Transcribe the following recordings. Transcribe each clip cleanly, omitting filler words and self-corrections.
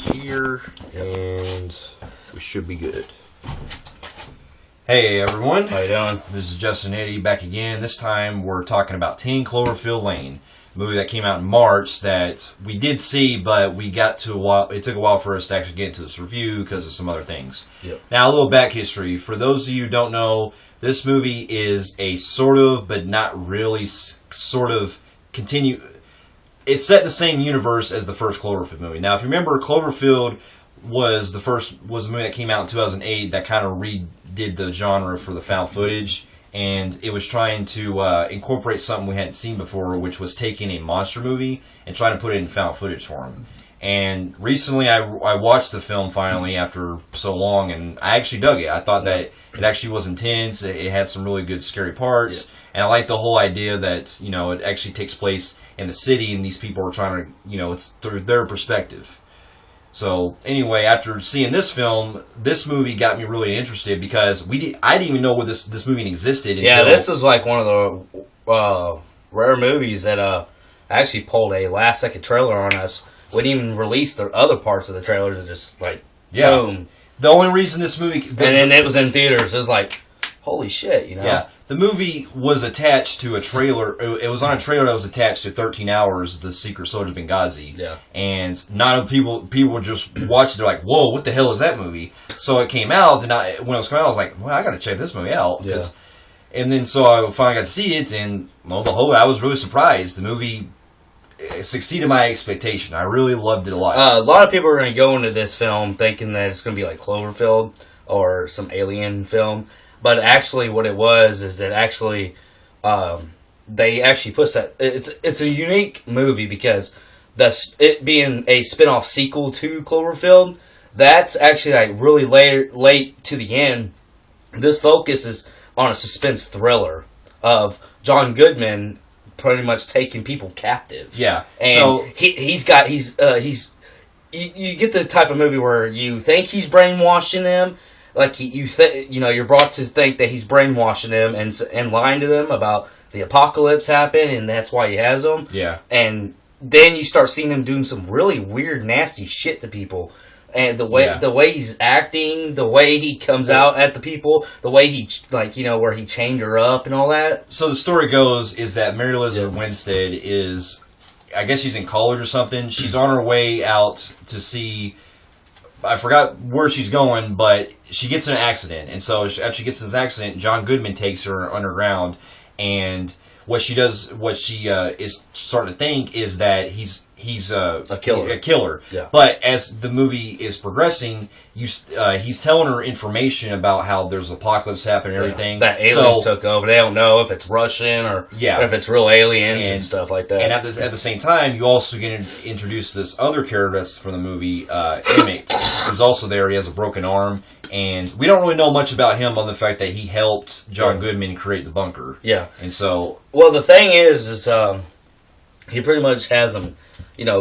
here, and we should be good. Hey everyone. How you doing? This is Justin Eddy back again. This time we're talking about 10 Cloverfield Lane, a movie that came out in March that we did see, but we got to it took a while for us to actually get into this review because of some other things. Yep. Now, a little back history. For those of you who don't know, this movie is a sort of, but not really, sort of continue. It's set in the same universe as the first Cloverfield movie. Now, if you remember, Cloverfield was a movie that came out in 2008 that kind of redid the genre for the found footage, and it was trying to incorporate something we hadn't seen before, which was taking a monster movie and trying to put it in found footage form. And recently I watched the film finally after so long, and I actually dug it. I thought that it actually was intense. It had some really good scary parts. Yeah. And I like the whole idea that, you know, it actually takes place in the city and these people are trying to, you know, it's through their perspective. So anyway, after seeing this film, this movie got me really interested because I didn't even know what this movie existed until... this is like one of the rare movies that actually pulled a last-second trailer on us. Wouldn't even release the other parts of the trailers and just like, boom. The only reason this movie... and then it was in theaters. It was like, holy shit, you know? Yeah. The movie was attached to a trailer. It was on a trailer that was attached to 13 Hours, The Secret Soldier of Benghazi. Yeah. And not people just watched it. They're like, whoa, what the hell is that movie? So it came out, and when it was coming out, I was like, well, I got to check this movie out. Yeah. And then so I finally got to see it, and lo and behold, I was really surprised. The movie succeeded my expectation. I really loved it a lot. A lot of people are going to go into this film thinking that it's going to be like Cloverfield or some alien film. But actually, what it was is that actually, they actually put that. It's a unique movie because it being a spinoff sequel to Cloverfield, that's actually like really late to the end. This focuses on a suspense thriller of John Goodman pretty much taking people captive. Yeah, and so you get the type of movie where you think he's brainwashing them. Like you're brought to think that he's brainwashing them and lying to them about the apocalypse happened, and that's why he has them. Yeah. And then you start seeing him doing some really weird, nasty shit to people, and the way he's acting, the way he comes out at the people, the way he where he chained her up and all that. So the story goes is that Mary Elizabeth Winstead is, I guess she's in college or something. She's on her way out to see. I forgot where she's going, but she gets in an accident. And so after she gets in this accident, John Goodman takes her underground. And what she is starting to think is that he's a killer. Yeah. But as the movie is progressing, he's telling her information about how there's an apocalypse happening and everything. That aliens took over. They don't know if it's Russian or if it's real aliens and stuff like that. And at the same time, you also get introduced to this other character that's from the movie, Inmate, who's also there. He has a broken arm. And we don't really know much about him on the fact that he helped John Goodman create the bunker. Yeah. And so... Well, the thing is he pretty much has him,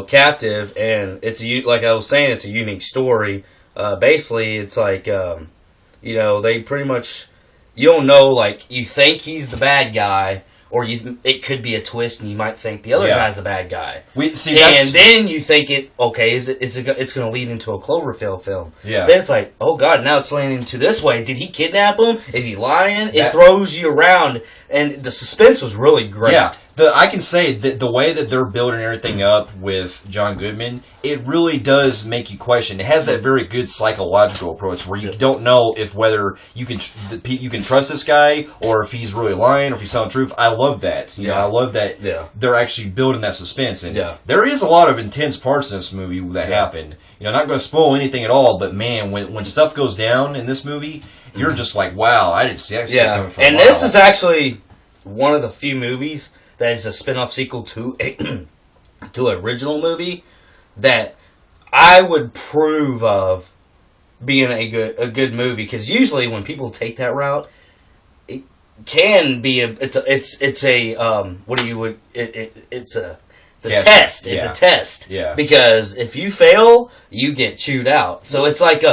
captive, and like I was saying, it's a unique story. Basically, it's like, they pretty much, you don't know, like, you think he's the bad guy, or it could be a twist, and you might think the other guy's the bad guy. And then you think it's going to lead into a Cloverfield film. Yeah. Then it's like, oh God, now it's leaning into this way. Did he kidnap him? Is he lying? It throws you around, and the suspense was really great. Yeah. I can say that the way that they're building everything up with John Goodman, it really does make you question. It has that very good psychological approach where you don't know whether you can trust this guy or if he's really lying or if he's telling the truth. I love that. I love that they're actually building that suspense. And there is a lot of intense parts in this movie that happened. Not going to spoil anything at all, but man, when stuff goes down in this movie, you're just like, wow, I didn't see that coming from and this is actually one of the few movies that is a spin-off sequel to an original movie that I would approve of being a good movie, because usually when people take that route, it can be it's a test. It's a test. Yeah. Because if you fail, you get chewed out. So it's like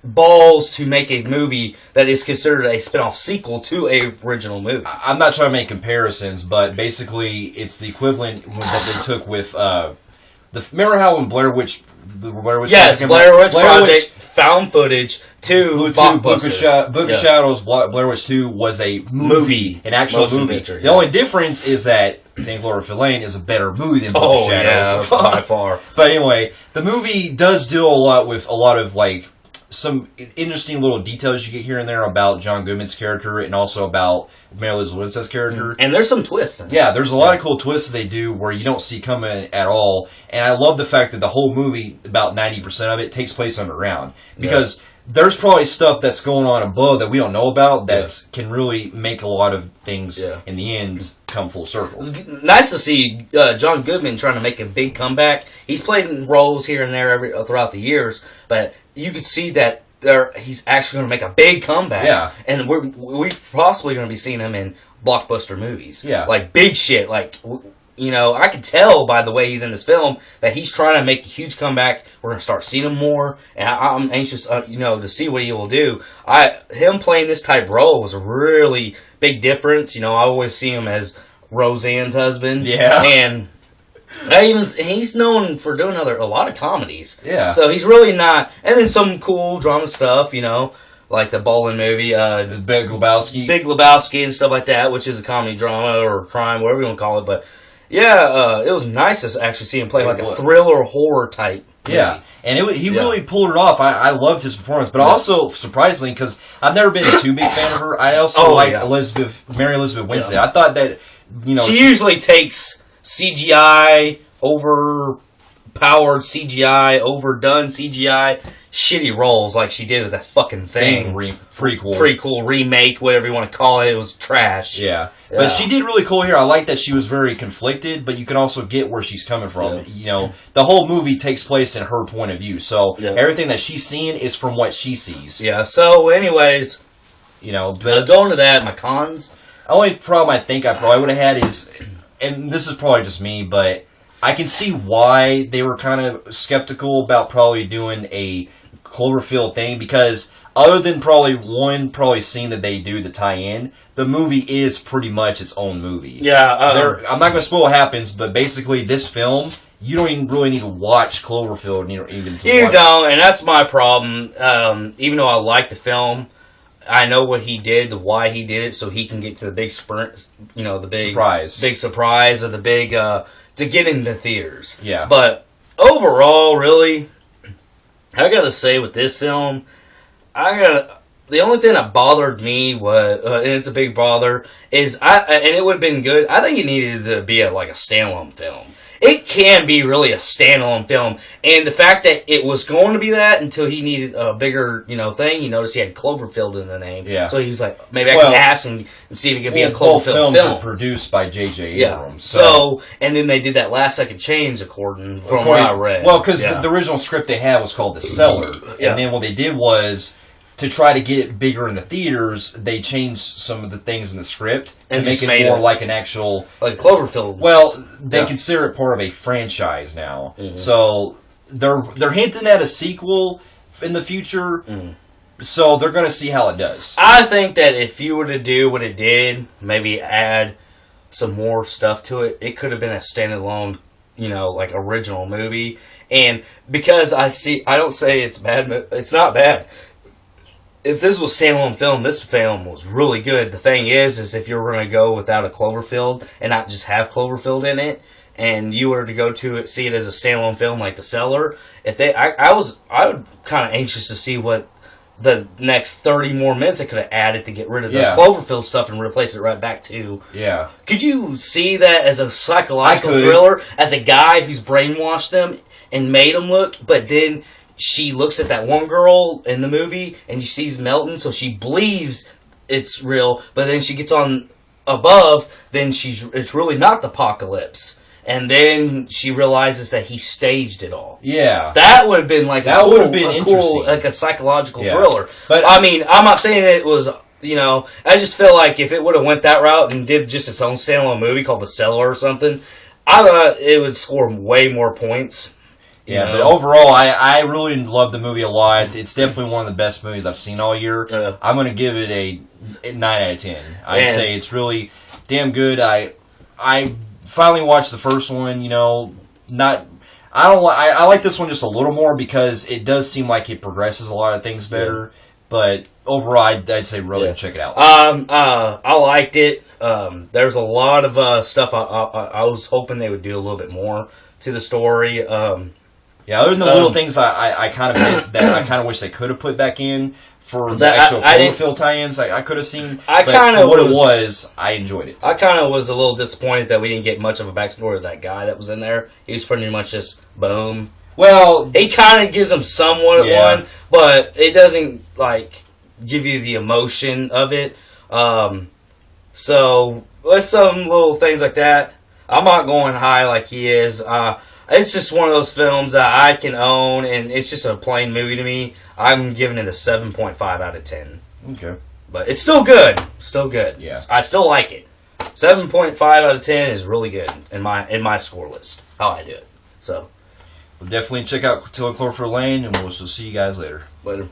balls to make a movie that is considered a spin-off sequel to a original movie. I'm not trying to make comparisons, but basically it's the equivalent that they took with remember how when Blair Witch the Blair Witch Yes, Project. Blair Witch Project, found footage, Book of Shadows, Blair Witch 2 was a movie, an actual movie. Picture, the only difference is that 10 Cloverfield Lane is a better movie than Book of Shadows. Yeah, by far. But anyway, the movie does deal a lot with a lot of, like, some interesting little details you get here and there about John Goodman's character and also about Mary Elizabeth Winstead's character. And there's some twists in it. Yeah, there's a lot of cool twists they do where you don't see coming at all. And I love the fact that the whole movie, about 90% of it, takes place underground. Because there's probably stuff that's going on above that we don't know about that can really make a lot of things, in the end, come full circle. It's nice to see John Goodman trying to make a big comeback. He's played in roles here and there throughout the years, but you could see that he's actually going to make a big comeback. Yeah. And we're possibly going to be seeing him in blockbuster movies. Yeah. Like big shit. Like, you know, I can tell by the way he's in this film that he's trying to make a huge comeback. We're going to start seeing him more. And I'm anxious, to see what he will do. Him playing this type role was a really big difference. You know, I always see him as Roseanne's husband. Yeah. And he's known for doing a lot of comedies. Yeah. So he's really not, and then some cool drama stuff, like the bowling movie, Big Lebowski. Big Lebowski and stuff like that, which is a comedy drama or crime, whatever you want to call it. But yeah, it was nice to actually see him play like a thriller horror type movie. Yeah, and he really pulled it off. I loved his performance, but also surprisingly, because I've never been too big fan of her, I also liked Mary Elizabeth Winstead. Yeah. I thought that she usually takes CGI, overpowered CGI, overdone CGI, shitty roles like she did with that fucking thing. Prequel, remake, whatever you want to call it. It was trash. Yeah. But she did really cool here. I like that she was very conflicted, but you can also get where she's coming from. Yeah. The whole movie takes place in her point of view, so everything that she's seeing is from what she sees. Yeah, so anyways, but going to that, my cons. The only problem I think I probably would have had is, and this is probably just me, but I can see why they were kind of skeptical about probably doing a Cloverfield thing, because other than probably seeing that they do the tie-in, the movie is pretty much its own movie. Yeah. I'm not going to spoil what happens, but basically this film, you don't even really need to watch Cloverfield. You don't, and that's my problem. Even though I like the film, I know what he did, why he did it, so he can get to the big sprint, the big surprise, or the big, to get in the theaters. Yeah. But overall, really, I gotta say with this film, the only thing that bothered me was, and it's a big bother, is and it would have been good. I think it needed to be a standalone film. It can be really a standalone film, and the fact that it was going to be that until he needed a bigger, thing. You notice he had Cloverfield in the name, so he was like, maybe I can ask and see if it could be a Cloverfield both films film. are produced by J.J. Abrams. So, and then they did that last second change, according what I read. Well, because the original script they had was called The Cellar, and then what they did was, to try to get it bigger in the theaters, they changed some of the things in the script to make it more like an actual... Like Cloverfield. Well, they consider it part of a franchise now. Mm-hmm. So they're hinting at a sequel in the future, so they're going to see how it does. I think that if you were to do what it did, maybe add some more stuff to it, it could have been a standalone, original movie. And because I don't say it's bad, it's not bad. If this was standalone film, this film was really good. The thing is if you're going to go without a Cloverfield and not just have Cloverfield in it, and you were to go to it, see it as a standalone film like The Cellar, I was kind of anxious to see what the next 30 more minutes they could have added to get rid of the Cloverfield stuff and replace it right back to. Yeah. Could you see that as a psychological thriller, as a guy who's brainwashed them and made them look, but then she looks at that one girl in the movie and she sees melting, so she believes it's real, but then she gets on above, then it's really not the apocalypse. And then she realizes that he staged it all. Yeah. That would have been like cool, like a psychological thriller. But I mean, I'm not saying it was, I just feel like if it would have went that route and did just its own standalone movie called The Cellar or something, I thought it would score way more points. Yeah, but overall, I really love the movie a lot. It's definitely one of the best movies I've seen all year. I'm going to give it a 9 out of 10. I'd say it's really damn good. I finally watched the first one, I'm I like this one just a little more because it does seem like it progresses a lot of things better. Yeah. But overall, I'd say really check it out. I liked it. There's a lot of stuff I was hoping they would do a little bit more to the story. Yeah, other than the little things I kind of missed that I kind of wish they could have put back in for the actual Cloverfield tie-ins. I could have seen. But for what it was, I enjoyed it. I kind of was a little disappointed that we didn't get much of a backstory of that guy that was in there. He was pretty much just boom. Well, he kind of gives him somewhat one, but it doesn't like give you the emotion of it. So there's some little things like that. I'm not going high like he is. It's just one of those films that I can own, and it's just a plain movie to me. I'm giving it a 7.5 out of 10. Okay, but it's still good. Still good. Yeah, I still like it. 7.5 out of 10 is really good in my score list. How I do it. So. Well, definitely check out 2 Cloverfield Lane, and we'll see you guys later. Later.